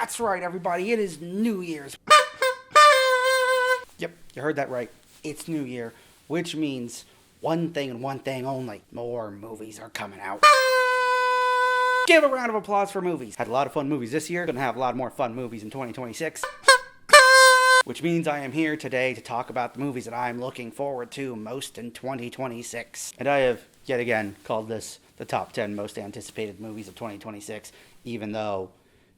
That's right, everybody. It is New Year's. Yep, you heard that right. It's New Year, which means one thing and one thing only. More movies are coming out. Give a round of applause for movies. Had a lot of fun movies this year. Gonna have a lot more fun movies in 2026. Which means I am here today to talk about the movies that I'm looking forward to most in 2026. And I have, yet again, called this the top 10 most anticipated movies of 2026, even though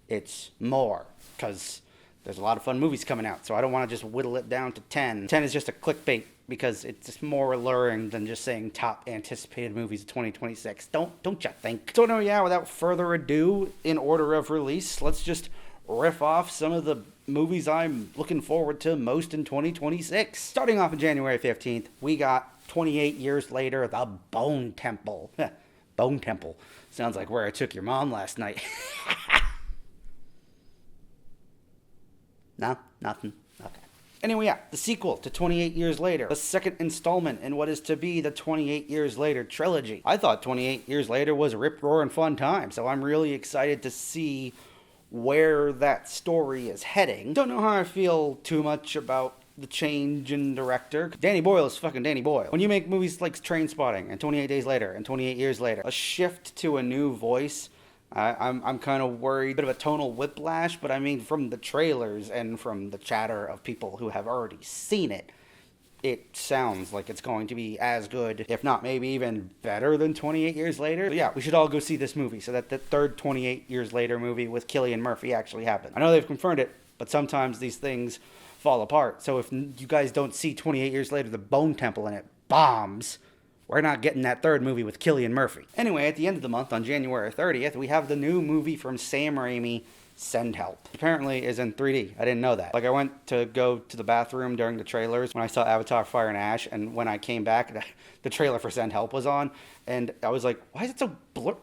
it's more, because there's a lot of fun movies coming out, so I don't want to just whittle it down to 10. 10 is just a clickbait, because it's just more alluring than just saying top anticipated movies of 2026. Don't you think? So yeah, without further ado, in order of release, let's just riff off some of the movies I'm looking forward to most in 2026. Starting off on January 15th, we got 28 years later, The Bone Temple. Bone Temple. Sounds like where I took your mom last night. No? Nothing? Okay. Anyway, yeah, the sequel to 28 Years Later. The second installment in what is to be the 28 Years Later trilogy. I thought 28 Years Later was a rip-roaring fun time, so I'm really excited to see where that story is heading. Don't know how I feel too much about the change in director. Danny Boyle is fucking Danny Boyle. When you make movies like Trainspotting and 28 Days Later and 28 Years Later, a shift to a new voice, I'm kind of worried. Bit of a tonal whiplash, but I mean, from the trailers and from the chatter of people who have already seen it, it sounds like it's going to be as good, if not maybe even better than 28 Years Later. But yeah, we should all go see this movie so that the third 28 Years Later movie with Cillian Murphy actually happens. I know they've confirmed it, but sometimes these things fall apart. So if you guys don't see 28 Years Later, The Bone Temple, and it bombs, we're not getting that third movie with Cillian Murphy. Anyway, at the end of the month, on January 30th, we have the new movie from Sam Raimi, Send Help. Apparently is in 3D. I didn't know that. Like, I went to go to the bathroom during the trailers when I saw Avatar Fire and Ash, and when I came back, the trailer for Send Help was on, and I was like, why is it so blur?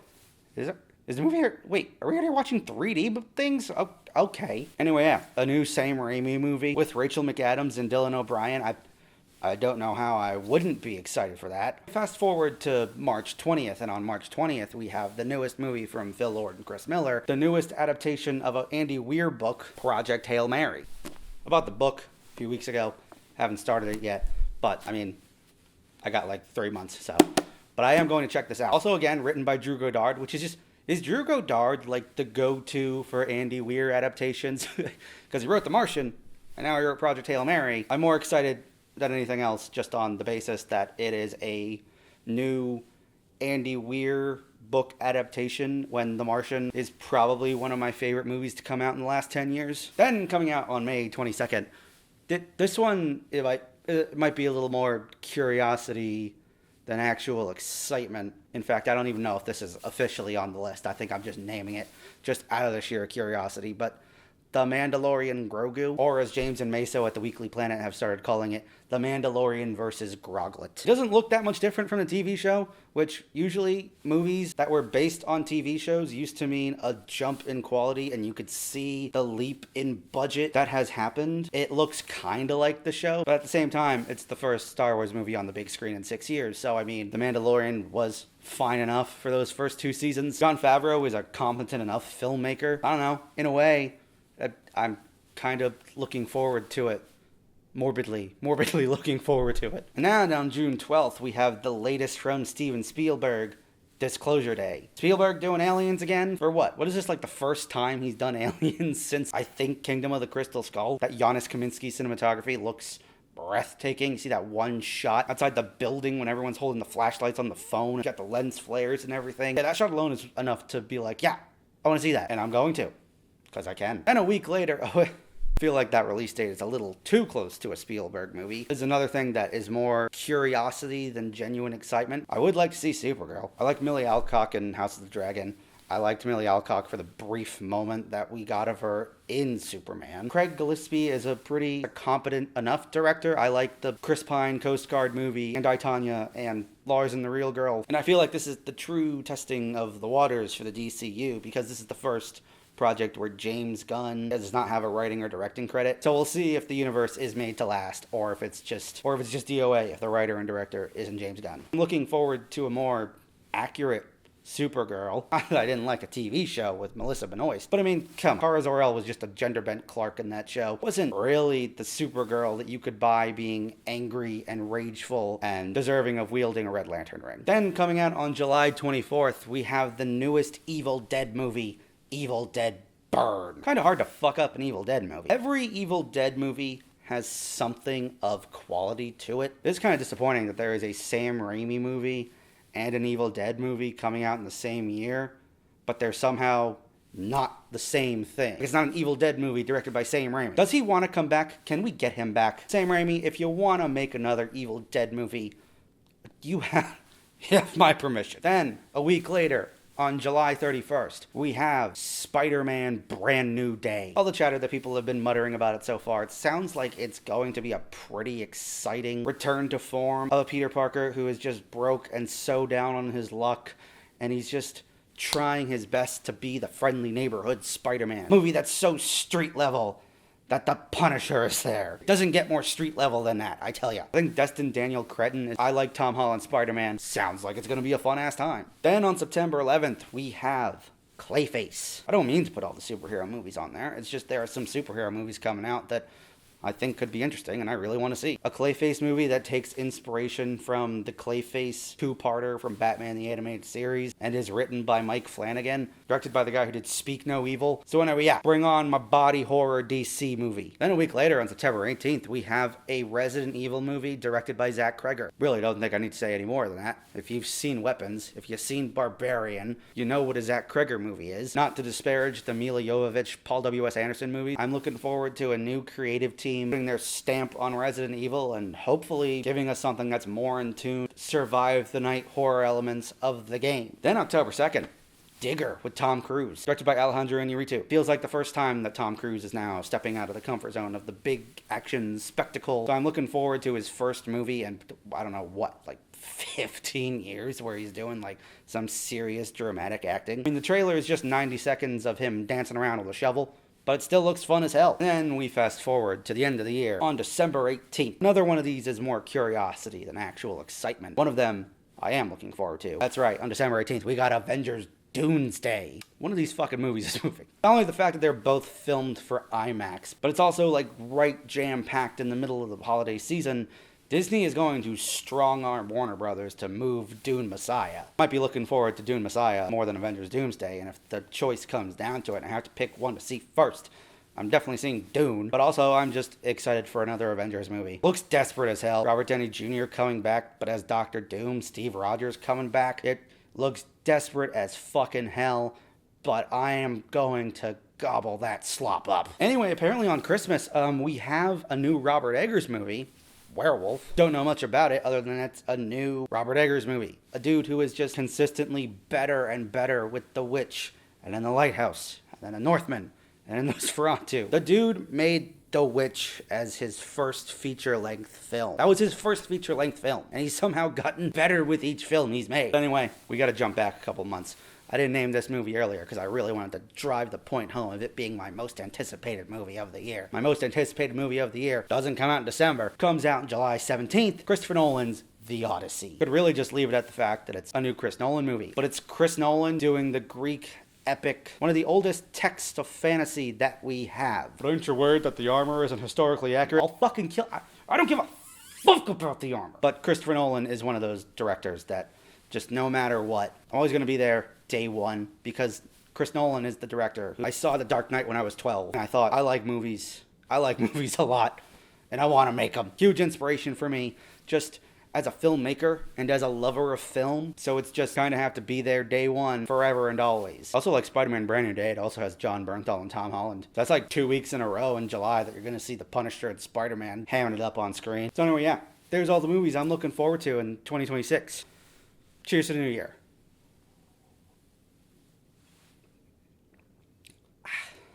Is the movie here? Wait, are we already watching 3D things? Oh, okay. Anyway, yeah, a new Sam Raimi movie with Rachel McAdams and Dylan O'Brien. I don't know how I wouldn't be excited for that. Fast forward to March 20th, and on March 20th, we have the newest movie from Phil Lord and Chris Miller, the newest adaptation of an Andy Weir book, Project Hail Mary. I bought the book a few weeks ago. Haven't started it yet, but, I mean, I got like 3 months, so. But I am going to check this out. Also, again, written by Drew Goddard, which is just, is Drew Goddard like the go-to for Andy Weir adaptations? Because he wrote The Martian, and now he wrote Project Hail Mary. I'm more excited than anything else, just on the basis that it is a new Andy Weir book adaptation, when The Martian is probably one of my favorite movies to come out in the last 10 years. Then, coming out on May 22nd, this one, it might be a little more curiosity than actual excitement. In fact, I don't even know if this is officially on the list. I think I'm just naming it just out of the sheer curiosity, but The Mandalorian Grogu, or as James and Meso at the Weekly Planet have started calling it, The Mandalorian versus Groglet. It doesn't look that much different from the TV show, which usually movies that were based on TV shows used to mean a jump in quality, and you could see the leap in budget that has happened. It looks kind of like the show, but at the same time, it's the first Star Wars movie on the big screen in 6 years, so I mean, The Mandalorian was fine enough for those first 2 seasons. Jon Favreau is a competent enough filmmaker. I don't know, in a way, I'm kind of looking forward to it. Morbidly looking forward to it. And now, on June 12th, we have the latest from Steven Spielberg, Disclosure Day. Spielberg doing Aliens again? For what? What is this, like the first time he's done Aliens since, I think, Kingdom of the Crystal Skull? That Giannis Kaminski cinematography looks breathtaking. You see that one shot outside the building when everyone's holding the flashlights on the phone. You got the lens flares and everything. Yeah, that shot alone is enough to be like, yeah, I want to see that. And I'm going to. Because I can. And a week later, I feel like that release date is a little too close to a Spielberg movie. There's another thing that is more curiosity than genuine excitement. I would like to see Supergirl. I like Millie Alcock in House of the Dragon. I liked Millie Alcock for the brief moment that we got of her in Superman. Craig Gillespie is a pretty competent enough director. I like the Chris Pine Coast Guard movie, and I, Tonya, and Lars and the Real Girl. And I feel like this is the true testing of the waters for the DCU, because this is the first project where James Gunn does not have a writing or directing credit. So we'll see if the universe is made to last, or if it's just DOA, if the writer and director isn't James Gunn. I'm looking forward to a more accurate Supergirl. I didn't like a TV show with Melissa Benoist. But I mean, come on. Kara Zor-El was just a gender-bent Clark in that show. Wasn't really the Supergirl that you could buy being angry and rageful and deserving of wielding a Red Lantern ring. Then coming out on July 24th, we have the newest Evil Dead movie, Evil Dead Burn. Kind of hard to fuck up an Evil Dead movie. Every Evil Dead movie has something of quality to it. It's kind of disappointing that there is a Sam Raimi movie and an Evil Dead movie coming out in the same year, but they're somehow not the same thing. It's not an Evil Dead movie directed by Sam Raimi. Does he want to come back? Can we get him back? Sam Raimi, if you want to make another Evil Dead movie, you have my permission. Then, a week later, on July 31st, we have Spider-Man Brand New Day. All the chatter that people have been muttering about it so far, it sounds like it's going to be a pretty exciting return to form of a Peter Parker who is just broke and so down on his luck, and he's just trying his best to be the friendly neighborhood Spider-Man. Movie that's so street level that the Punisher is there. Doesn't get more street level than that, I tell ya. I think Destin Daniel Cretton is I Like Tom Holland Spider-Man. Sounds like it's gonna be a fun-ass time. Then on September 11th, we have Clayface. I don't mean to put all the superhero movies on there. It's just there are some superhero movies coming out that I think could be interesting and I really want to see. A Clayface movie that takes inspiration from the Clayface two-parter from Batman the Animated Series and is written by Mike Flanagan, directed by the guy who did Speak No Evil. So when are we at? Bring on my body horror DC movie. Then a week later on September 18th, we have a Resident Evil movie directed by Zach Kreger. Really don't think I need to say any more than that. If you've seen Weapons, if you've seen Barbarian, you know what a Zach Kreger movie is. Not to disparage the Mila Jovovich, Paul W.S. Anderson movie. I'm looking forward to a new creative team putting their stamp on Resident Evil and hopefully giving us something that's more in tune to survive the night horror elements of the game. Then October 2nd, Digger with Tom Cruise, directed by Alejandro Iñárritu. Feels like the first time that Tom Cruise is now stepping out of the comfort zone of the big action spectacle. So I'm looking forward to his first movie and I don't know what, like 15 years where he's doing like some serious dramatic acting. I mean, the trailer is just 90 seconds of him dancing around with a shovel, but it still looks fun as hell. Then we fast forward to the end of the year on December 18th. Another one of these is more curiosity than actual excitement. One of them I am looking forward to. That's right, on December 18th, we got Avengers Doomsday. One of these fucking movies is moving. Not only the fact that they're both filmed for IMAX, but it's also like right jam-packed in the middle of the holiday season. Disney is going to strong-arm Warner Brothers to move Dune Messiah. Might be looking forward to Dune Messiah more than Avengers Doomsday, and if the choice comes down to it and I have to pick one to see first, I'm definitely seeing Dune, but also I'm just excited for another Avengers movie. Looks desperate as hell. Robert Downey Jr. coming back, but as Dr. Doom, Steve Rogers coming back. It looks desperate as fucking hell, but I am going to gobble that slop up. Anyway, apparently on Christmas, we have a new Robert Eggers movie, Werewolf. Don't know much about it other than it's a new Robert Eggers movie. A dude who is just consistently better and better with The Witch, and then The Lighthouse, and then The Northman, and then Nosferatu. The dude made The Witch as his first feature-length film. That was his first feature-length film, and he's somehow gotten better with each film he's made. But anyway, we gotta jump back a couple months. I didn't name this movie earlier because I really wanted to drive the point home of it being my most anticipated movie of the year. My most anticipated movie of the year doesn't come out in December, comes out on July 17th, Christopher Nolan's The Odyssey. Could really just leave it at the fact that it's a new Chris Nolan movie, but it's Chris Nolan doing the Greek epic, one of the oldest texts of fantasy that we have. But aren't you worried that the armor isn't historically accurate? I'll fucking kill... I don't give a fuck about the armor. But Christopher Nolan is one of those directors that just no matter what, I'm always going to be there day one because Chris Nolan is the director. I saw The Dark Knight when I was 12 and I thought, I like movies a lot and I want to make them. Huge inspiration for me just as a filmmaker and as a lover of film. So it's just kind of have to be there day one forever and always. Also like Spider-Man Brand New Day, it also has John Bernthal and Tom Holland. That's like 2 weeks in a row in July that you're going to see the Punisher and Spider-Man hamming it up on screen. So anyway, yeah, there's all the movies I'm looking forward to in 2026. Cheers to the new year.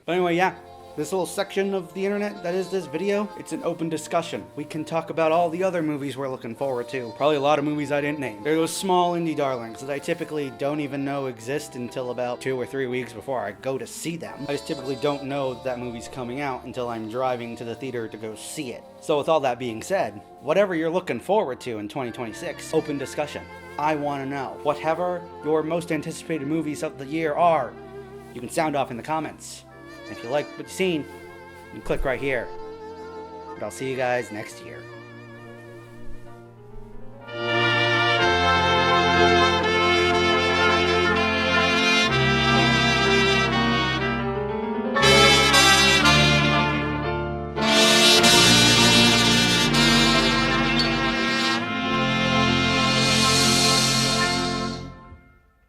But anyway, yeah, This little section of the internet that is this video, it's an open discussion. We can talk about all the other movies we're looking forward to. Probably a lot of movies I didn't name. They're those small indie darlings that I typically don't even know exist until about 2 or 3 weeks before I go to see them. I just typically don't know that movie's coming out until I'm driving to the theater to go see it. So with all that being said, whatever you're looking forward to in 2026, open discussion. I want to know. Whatever your most anticipated movies of the year are, you can sound off in the comments. If you like what you've seen, you can click right here. But I'll see you guys next year.